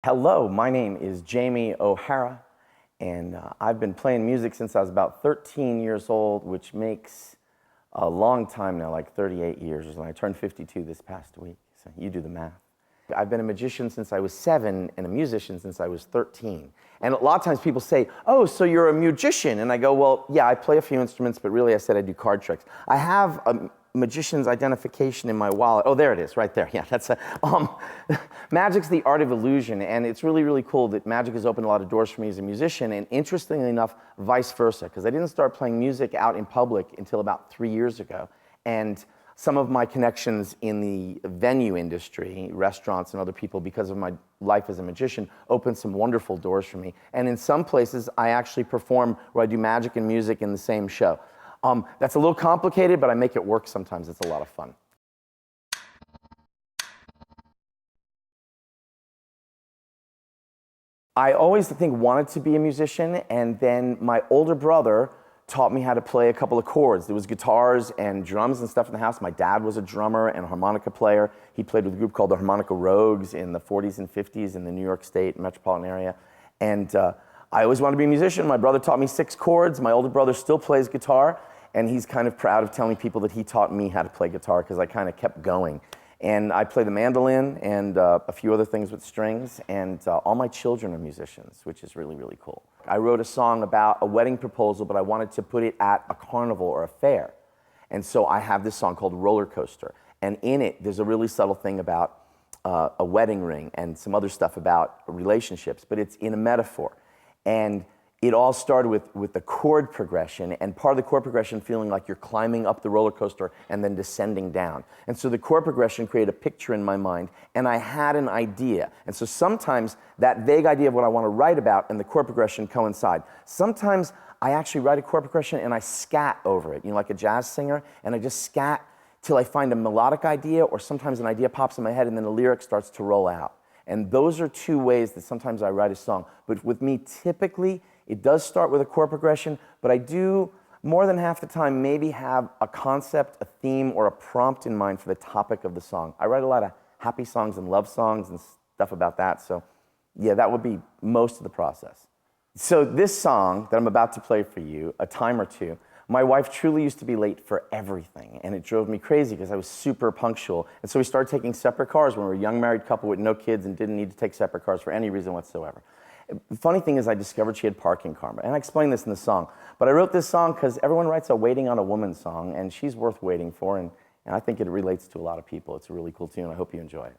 Hello, my name is Jamie O'Hara, and I've been playing music since I was about 13 years old, which makes a long time now, like 38 years, and I turned 52 this past week, so you do the math. I've been a magician since I was 7 and a musician since I was 13. And a lot of times people say, oh, so you're a musician? And I go, well, yeah, I play a few instruments, but really I said I do card tricks. I have a magician's identification in my wallet. Oh, there it is, right there. Yeah, that's magic's the art of illusion, and it's really, really cool that magic has opened a lot of doors for me as a musician, and interestingly enough, vice versa, because I didn't start playing music out in public until about 3 years ago. And some of my connections in the venue industry, restaurants and other people, because of my life as a magician, opened some wonderful doors for me. And in some places, I actually perform where I do magic and music in the same show. That's a little complicated, but I make it work sometimes. It's a lot of fun. I always wanted to be a musician, and then my older brother taught me how to play a couple of chords. There was guitars and drums and stuff in the house. My dad was a drummer and a harmonica player. He played with a group called the Harmonica Rogues in the 40s and 50s in the New York State metropolitan area. And I always wanted to be a musician. My brother taught me 6 chords. My older brother still plays guitar, and he's kind of proud of telling people that he taught me how to play guitar because I kind of kept going. And I play the mandolin and a few other things with strings, and all my children are musicians, which is really, really cool. I wrote a song about a wedding proposal, but I wanted to put it at a carnival or a fair. And so I have this song called Roller Coaster, and in it there's a really subtle thing about a wedding ring and some other stuff about relationships, but it's in a metaphor. And it all started with the chord progression, and part of the chord progression feeling like you're climbing up the roller coaster and then descending down. And so the chord progression created a picture in my mind, and I had an idea. And so sometimes that vague idea of what I want to write about and the chord progression coincide. Sometimes I actually write a chord progression and I scat over it, you know, like a jazz singer, and I just scat till I find a melodic idea, or sometimes an idea pops in my head and then the lyric starts to roll out. And those are 2 ways that sometimes I write a song. But with me, typically, it does start with a chord progression, but I do, more than half the time, maybe have a concept, a theme, or a prompt in mind for the topic of the song. I write a lot of happy songs and love songs and stuff about that, so yeah, that would be most of the process. So this song that I'm about to play for you, A Time or Two, my wife truly used to be late for everything, and it drove me crazy because I was super punctual. And so we started taking separate cars when we were a young married couple with no kids and didn't need to take separate cars for any reason whatsoever. The funny thing is I discovered she had parking karma, and I explained this in the song. But I wrote this song because everyone writes a Waiting on a Woman song, and she's worth waiting for, and I think it relates to a lot of people. It's a really cool tune. I hope you enjoy it.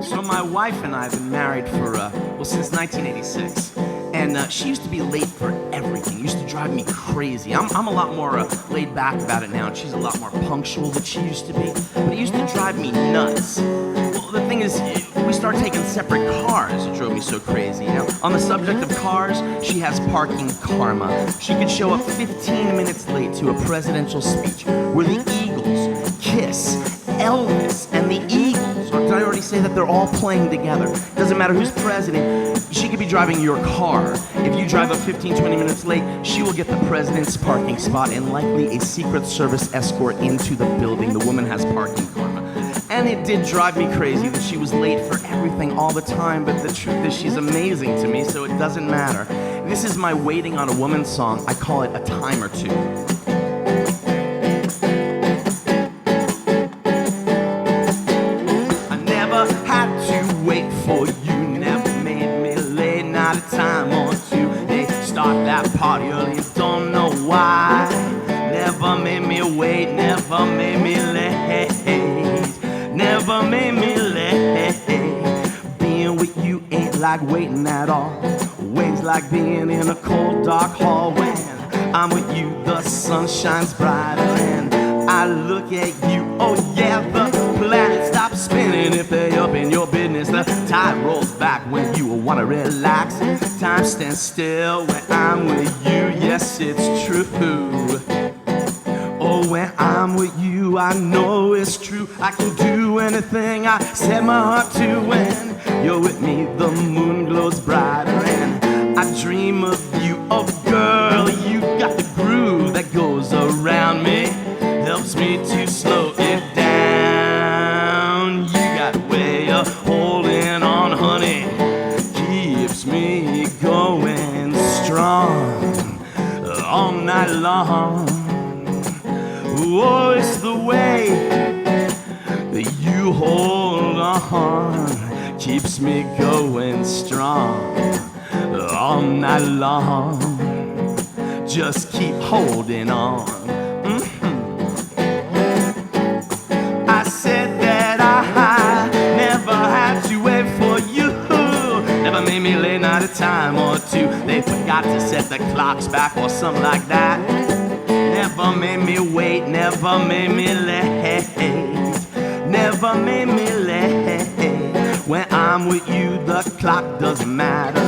So my wife and I have been married for, well, since 1986. And she used to be late for everything. Used to drive me crazy. I'm a lot more laid back about it now, and she's a lot more punctual than she used to be. But it used to drive me nuts. Well, the thing is, we started taking separate cars. It drove me so crazy. Now, on the subject of cars, she has parking karma. She could show up 15 minutes late to a presidential speech where the Eagles, Kiss, Elvis, and the Eagles, or did I already say that they're all playing together? Doesn't matter who's president. She could be driving your car. If you drive up 15, 20 minutes late, she will get the president's parking spot and likely a Secret Service escort into the building. The woman has parking karma. And it did drive me crazy that she was late for everything all the time, but the truth is she's amazing to me, so it doesn't matter. This is my Waiting on a Woman song. I call it A Time or Two. I never had to wait for you, never made me late, not a time or two. They start that party early, don't know why. Never made me wait, never made me late, never made me late. Being with you ain't like waiting at all. Wait's like being in a cold dark hall. When I'm with you, the sun shines brighter, and I look at you, oh yeah, the planet stops spinning if they up in your business. The tide rolls back when you wanna relax. Time stands still when I'm with you, yes it's true. Oh, when I'm with you, I know it's true. I can do anything I set my heart to. When you're with me, the moon glows brighter, and I dream of you, oh girl, you got the groove that goes around me, helps me to slow it down. You got a way of holding on, honey, keeps me going strong all night long. Oh, it's the way that you hold on, keeps me going strong all night long. Just keep holding on. I said that I never had to wait for you, never made me late night a time or two. They forgot to set the clocks back or something like that. Never made me wait, never made me late, never made me late. When I'm with you, the clock doesn't matter.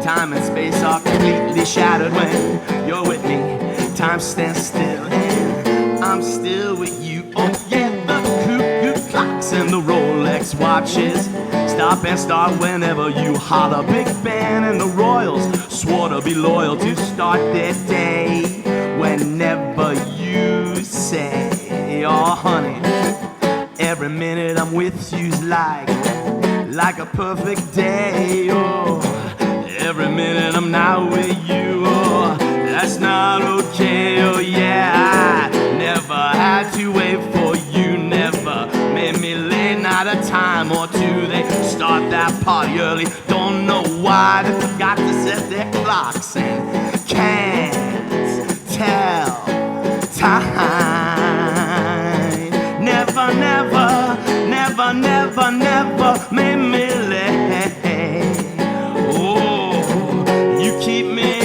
Time and space are completely shattered. When you're with me, time stands still and I'm still with you. Oh yeah, the cuckoo clocks and the Rolex watches stop and start whenever you holler. Big band and the Royals swore to be loyal to start their day whenever you say, oh honey, every minute I'm with you's like a perfect day. Oh, every minute I'm not with you, oh, that's not okay. Oh yeah, I never had to wait for you, never made me late, not a time or two. They start that party early, don't know why. They forgot to set their clocks and can't tell time. Never, never, never, never, never made me late. Oh, you keep me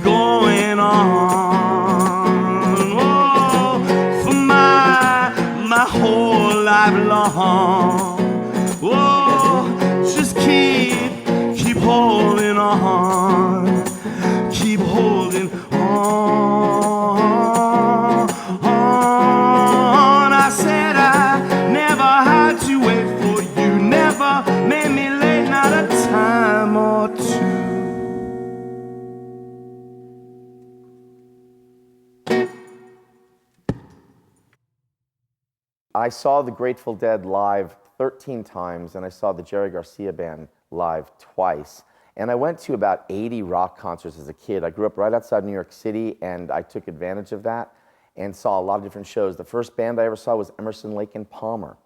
going on, oh, for my whole life long. Oh, just keep holding on, keep holding on. I said I never had to wait for you, never made me late, not a time or two. I saw the Grateful Dead live 13 times, and I saw the Jerry Garcia Band live twice. And I went to about 80 rock concerts as a kid. I grew up right outside New York City, and I took advantage of that and saw a lot of different shows. The first band I ever saw was Emerson, Lake and Palmer.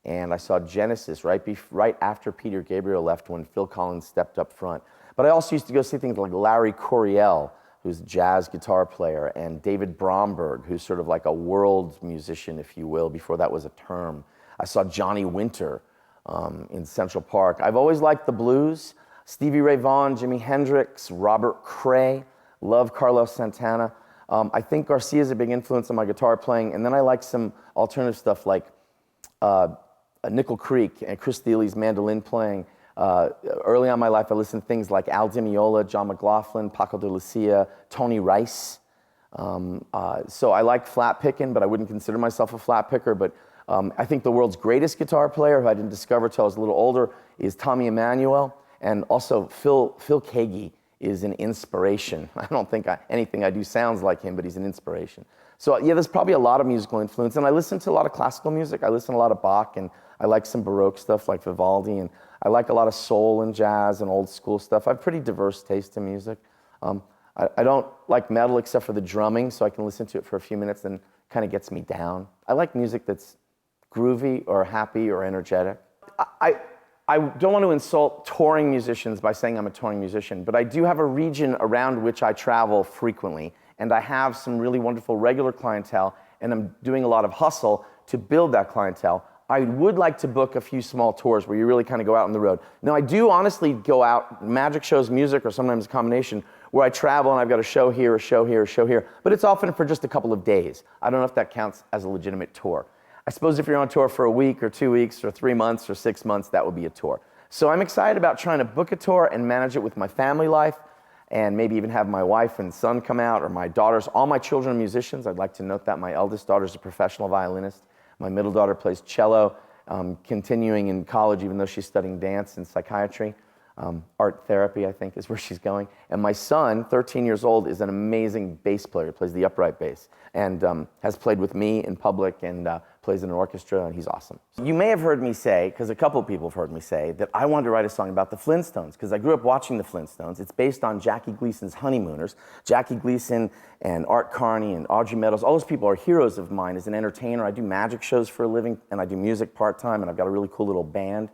And I saw Genesis right after Peter Gabriel left, when Phil Collins stepped up front. But I also used to go see things like Larry Coryell, who's a jazz guitar player, and David Bromberg, who's sort of like a world musician, if you will, before that was a term. I saw Johnny Winter in Central Park. I've always liked the blues. Stevie Ray Vaughan, Jimi Hendrix, Robert Cray, love Carlos Santana. I think Garcia's a big influence on my guitar playing, and then I like some alternative stuff like Nickel Creek and Chris Thiele's mandolin playing. Early on in my life, I listened to things like Al Di Meola, John McLaughlin, Paco de Lucia, Tony Rice. So I like flat picking, but I wouldn't consider myself a flat picker. But I think the world's greatest guitar player, who I didn't discover till I was a little older, is Tommy Emmanuel. And also Phil Keaggy is an inspiration. I don't think anything I do sounds like him, but he's an inspiration. So yeah, there's probably a lot of musical influence. And I listen to a lot of classical music. I listen to a lot of Bach, and I like some Baroque stuff like Vivaldi, and I like a lot of soul and jazz and old school stuff. I have pretty diverse taste in music. I don't like metal except for the drumming, so I can listen to it for a few minutes and kind of gets me down. I like music that's groovy or happy or energetic. I don't want to insult touring musicians by saying I'm a touring musician, but I do have a region around which I travel frequently, and I have some really wonderful regular clientele, and I'm doing a lot of hustle to build that clientele. I would like to book a few small tours where you really kind of go out on the road. Now, I do honestly go out, magic shows, music, or sometimes a combination, where I travel and I've got a show here, a show here, a show here, but it's often for just a couple of days. I don't know if that counts as a legitimate tour. I suppose if you're on tour for a week or 2 weeks or 3 months or 6 months, that would be a tour. So I'm excited about trying to book a tour and manage it with my family life, and maybe even have my wife and son come out, or my daughters. All my children are musicians. I'd like to note that my eldest daughter is a professional violinist. My middle daughter plays cello, continuing in college even though she's studying dance and psychiatry. art therapy, I think, is where she's going. And my son, 13 years old, is an amazing bass player. He plays the upright bass and has played with me in public and plays in an orchestra, and he's awesome. You may have heard me say, because a couple of people have heard me say, that I wanted to write a song about the Flintstones, because I grew up watching the Flintstones. It's based on Jackie Gleason's Honeymooners. Jackie Gleason and Art Carney and Audrey Meadows, all those people are heroes of mine as an entertainer. I do magic shows for a living, and I do music part-time, and I've got a really cool little band.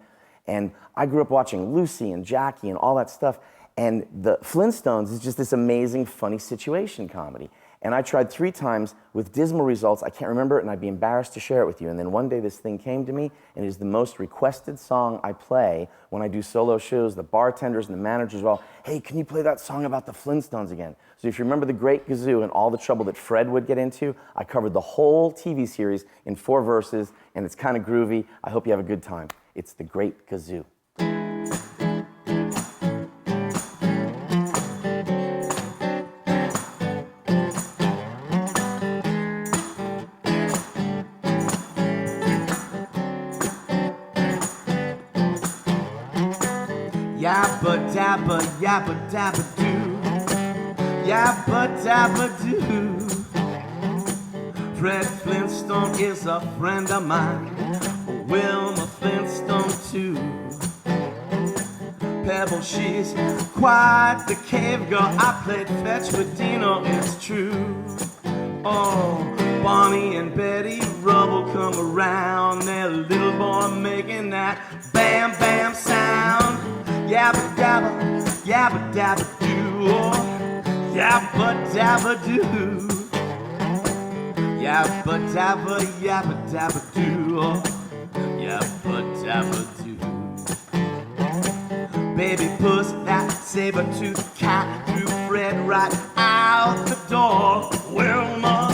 And I grew up watching Lucy and Jackie and all that stuff. And the Flintstones is just this amazing, funny situation comedy. And I tried 3 times with dismal results. I can't remember it, and I'd be embarrassed to share it with you. And then one day this thing came to me, and it is the most requested song I play when I do solo shows. The bartenders and the managers are all, hey, can you play that song about the Flintstones again? So if you remember The Great Gazoo and all the trouble that Fred would get into, I covered the whole TV series in 4 verses, and it's kind of groovy. I hope you have a good time. It's The Great Gazoo. Yabba dabba, yabba dabba doo. Yabba dabba doo. Fred Flintstone is a friend of mine. Wilma Flintstone too. Pebble, she's quite the cave girl. I played fetch with Dino, it's true. Oh, Bonnie and Betty Rubble come around. Their little boy making that bam bam sound. Yabba dabba, yabba dabba doo. Oh, yabba dabba doo. Yabba dabba, yabba dabba doo. Oh, yabba dabba doo. Baby puss, that saber-toothed cat threw Fred right out the door. Wilma,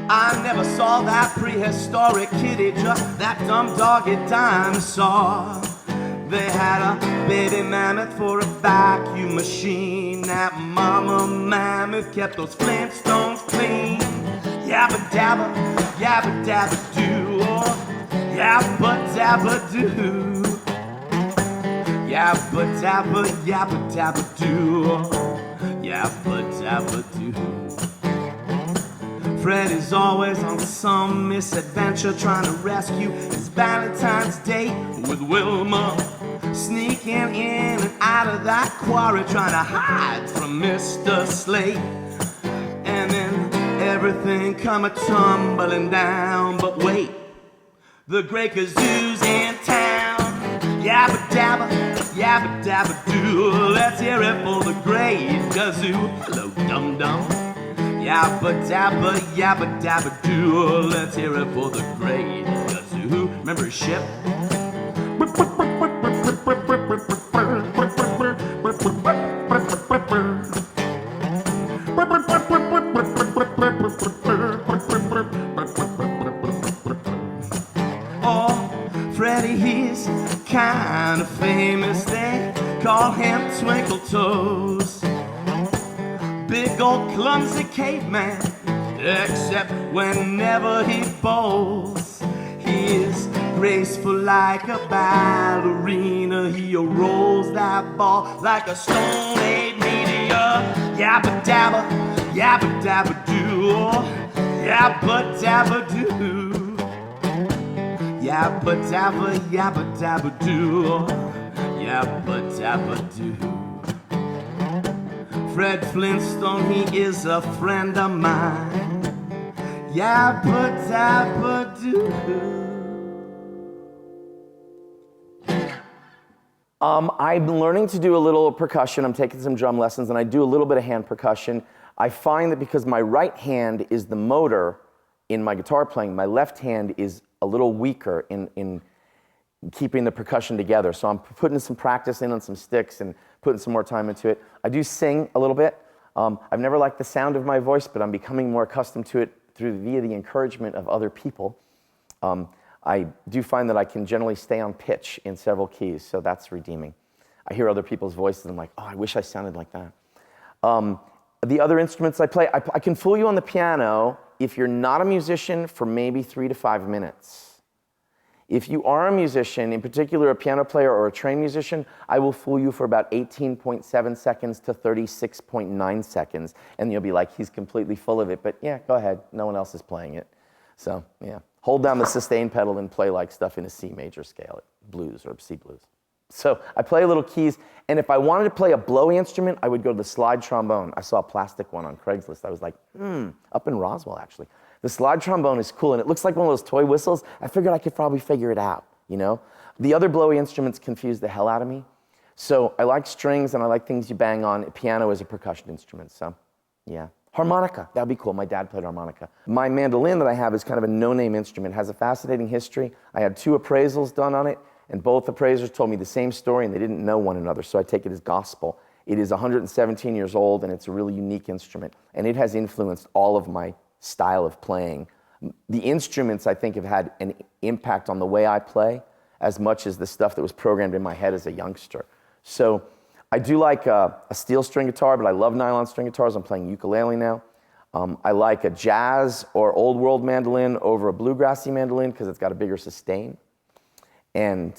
I never saw that prehistoric kitty, just that dumb doggy dinosaur. They had a baby mammoth for a vacuum machine. That mama mammoth kept those Flintstones clean. Yabba dabba, yabba dabba doo. Oh, yabba dabba doo. Yabba dabba, yabba dabba doo. Oh, yabba dabba doo. Fred is always on some misadventure, trying to rescue his Valentine's date with Wilma. Sneaking in and out of that quarry, trying to hide from Mr. Slate. And then everything come a-tumbling down. But wait, the Great Gazoo's in town. Yabba dabba, yabba dabba doo. Let's hear it for the Great Gazoo. Hello, dum-dum. Yabba dabba, yabba dabba doo. Let's hear it for the Great Gazoo. Remember his ship? Oh, Freddy, he's kind of famous. They call him Twinkle Toes. Big old clumsy caveman, except whenever he bowls. He is graceful like a ballerina. He rolls that ball like a Stone Age meteor. Yabba dabba, yabba dabba doo. Yabba dabba doo. Yabba dabba, yabba dabba doo. Yabba dabba doo. Fred Flintstone, he is a friend of mine. Yabba dabba doo. I'm learning to do a little percussion. I'm taking some drum lessons, and I do a little bit of hand percussion. I find that because my right hand is the motor in my guitar playing, my left hand is a little weaker in keeping the percussion together. So I'm putting some practice in on some sticks and putting some more time into it. I do sing a little bit. I've never liked the sound of my voice, but I'm becoming more accustomed to it via the encouragement of other people. I do find that I can generally stay on pitch in several keys, so that's redeeming. I hear other people's voices, and I'm like, oh, I wish I sounded like that. The other instruments I play, I can fool you on the piano if you're not a musician for maybe 3 to 5 minutes. If you are a musician, in particular a piano player or a trained musician, I will fool you for about 18.7 seconds to 36.9 seconds. And you'll be like, he's completely full of it. But yeah, go ahead. No one else is playing it. So yeah, hold down the sustain pedal and play like stuff in a C major scale, blues or C blues. So I play little keys. And if I wanted to play a blowy instrument, I would go to the slide trombone. I saw a plastic one on Craigslist. I was like, up in Roswell, actually. The slide trombone is cool, and it looks like one of those toy whistles. I figured I could probably figure it out, you know? The other blowy instruments confuse the hell out of me. So I like strings, and I like things you bang on. Piano is a percussion instrument, so yeah. Harmonica, that'd be cool. My dad played harmonica. My mandolin that I have is kind of a no-name instrument. It has a fascinating history. I had 2 appraisals done on it, and both appraisers told me the same story, and they didn't know one another, so I take it as gospel. It is 117 years old, and it's a really unique instrument, and it has influenced all of my style of playing. The instruments, I think, have had an impact on the way I play as much as the stuff that was programmed in my head as a youngster. So I do like a steel string guitar, but I love nylon string guitars. I'm playing ukulele now. I like a jazz or old world mandolin over a bluegrassy mandolin because it's got a bigger sustain. And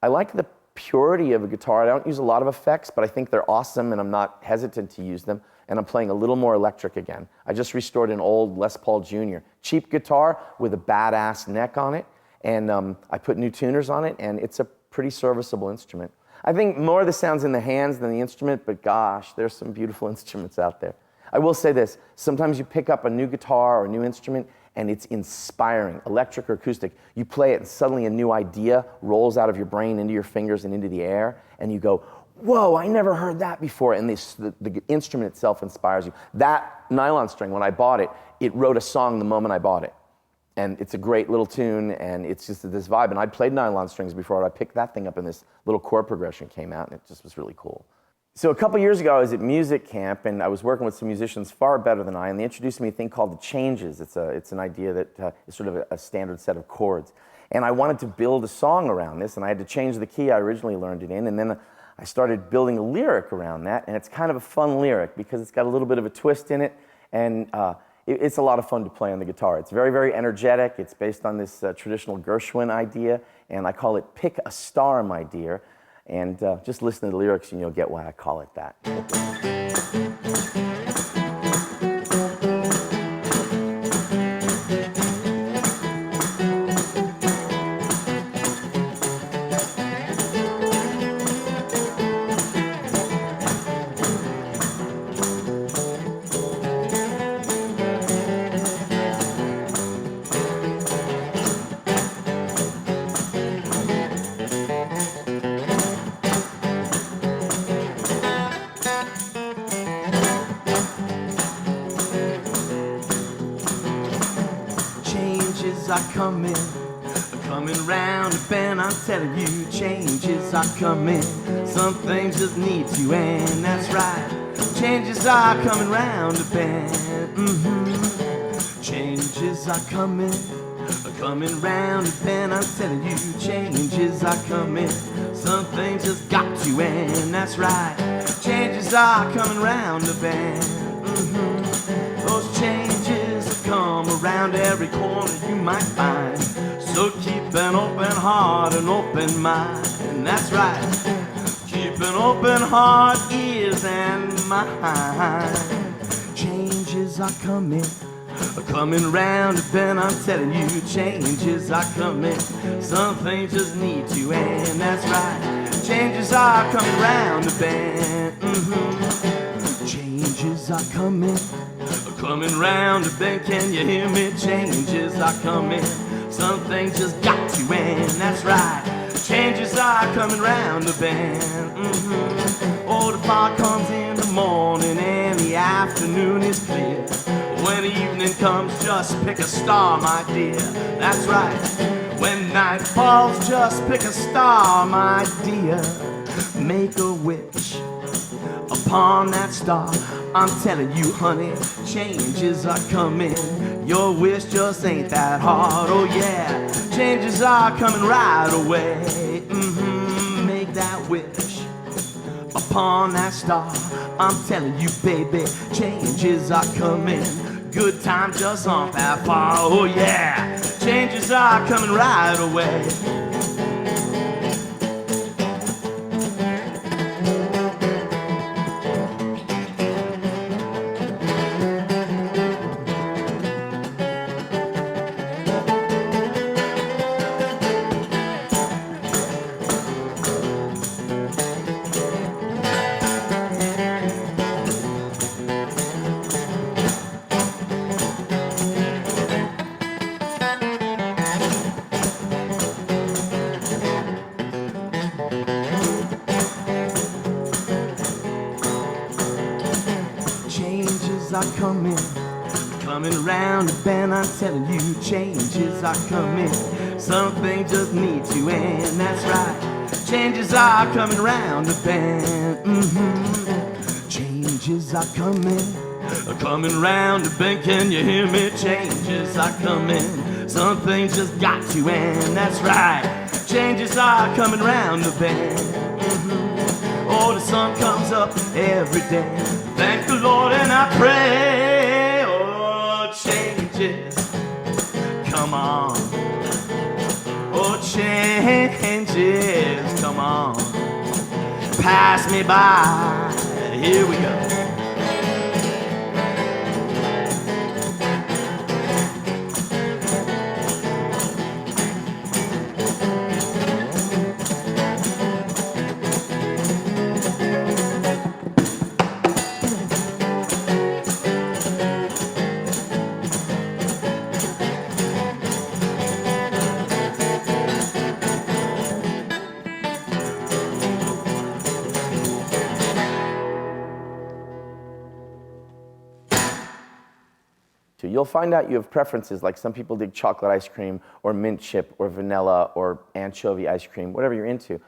I like the purity of a guitar. I don't use a lot of effects, but I think they're awesome, and I'm not hesitant to use them. And I'm playing a little more electric again. I just restored an old Les Paul Jr. cheap guitar with a badass neck on it, and I put new tuners on it, and it's a pretty serviceable instrument. I think more of the sound's in the hands than the instrument, but gosh, there's some beautiful instruments out there. I will say this, sometimes you pick up a new guitar or a new instrument, and it's inspiring, electric or acoustic. You play it, and suddenly a new idea rolls out of your brain into your fingers and into the air, and you go, whoa, I never heard that before. And the instrument itself inspires you. That nylon string, when I bought it, it wrote a song the moment I bought it. And it's a great little tune, and it's just this vibe. And I'd played nylon strings before. I picked that thing up, and this little chord progression came out, and it just was really cool. So a couple years ago, I was at music camp, and I was working with some musicians far better than I, and they introduced me to a thing called the changes. It's an idea that is sort of a standard set of chords. And I wanted to build a song around this, and I had to change the key I originally learned it in, and then I started building a lyric around that, and it's kind of a fun lyric because it's got a little bit of a twist in it, and it's a lot of fun to play on the guitar. It's very, very energetic. It's based on this traditional Gershwin idea, and I call it Pick a Star, My Dear. And just listen to the lyrics and you'll get why I call it that. Are coming round the bend. I'm telling you, changes are coming. Some things just need to end. That's right. Changes are coming round the bend. Changes are coming round the bend. I'm telling you, changes are coming. Some things just got to end. That's right. Changes are coming round the bend. Those changes come around every corner you might find. So keep an open heart and open mind. That's right. Keep an open heart, ears, and mind. Changes are coming round the bend. I'm telling you, changes are coming. Some things just need to end. That's right. Changes are coming round the bend. Changes are coming round the bend. Can you hear me? Changes are coming. Some things just got to end. That's right. Changes are coming round the bend. Oh, the fog comes in the morning and the afternoon is clear. When evening comes, just pick a star, my dear. That's right. When night falls, just pick a star, my dear. Make a wish upon that star. I'm telling you, honey, changes are coming. Your wish just ain't that hard. Oh yeah, changes are coming right away. Make that wish upon that star. I'm telling you, baby, changes are coming. Good time just aren't that far. Oh yeah, changes are coming right away. Changes are coming around the bend. I'm telling you, changes are coming. Something just needs to end. That's right. Changes are coming around the bend. Changes are coming around the bend. Can you hear me? Changes are coming. Something just got to end. That's right. Changes are coming around the bend. Oh, the sun comes up every day. Thank the Lord and I pray. Oh, changes, come on. Oh, changes, come on. Pass me by. Here we go. You'll find out you have preferences, like some people dig chocolate ice cream or mint chip or vanilla or anchovy ice cream, whatever you're into.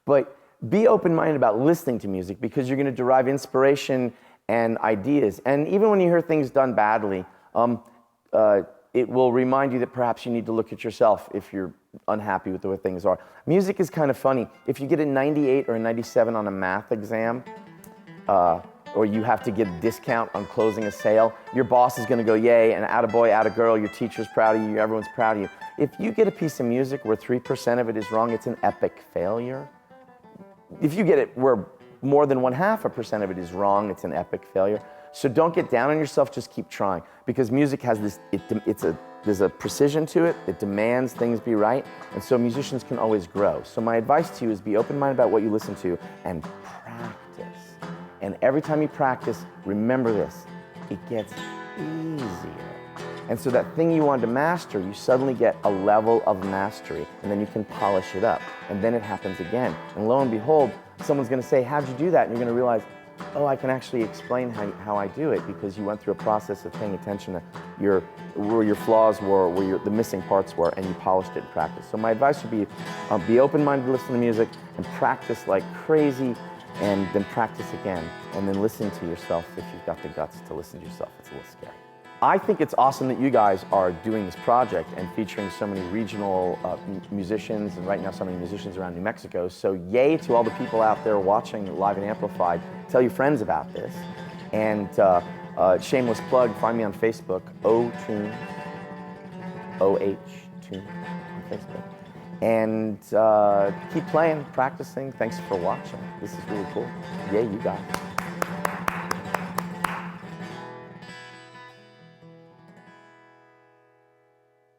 But be open-minded about listening to music, because you're going to derive inspiration and ideas. And even when you hear things done badly, it will remind you that perhaps you need to look at yourself if you're unhappy with the way things are. Music is kind of funny. If you get a 98 or a 97 on a math exam, or you have to get a discount on closing a sale, your boss is going to go, yay, and attaboy, attagirl, your teacher's proud of you, everyone's proud of you. If you get a piece of music where 3% of it is wrong, it's an epic failure. If you get it where more than 0.5% of it is wrong, it's an epic failure. So don't get down on yourself, just keep trying. Because music has this, there's a precision to it, it demands things be right, and so musicians can always grow. So my advice to you is be open-minded about what you listen to and practice. And every time you practice, remember this, it gets easier. And so that thing you wanted to master, you suddenly get a level of mastery, and then you can polish it up. And then it happens again. And lo and behold, someone's gonna say, how'd you do that? And you're gonna realize, oh, I can actually explain how I do it, because you went through a process of paying attention to where your flaws were, where the missing parts were, and you polished it in practice. So my advice would be open-minded to listen to music and practice like crazy, and then practice again, and then listen to yourself if you've got the guts to listen to yourself. It's a little scary. I think it's awesome that you guys are doing this project and featuring so many regional musicians, and right now so many musicians around New Mexico. So yay to all the people out there watching Live and Amplified. Tell your friends about this. And shameless plug, find me on Facebook, O-Tune, O-H-Tune on Facebook. And keep playing, practicing. Thanks for watching. This is really cool. Yay, you guys.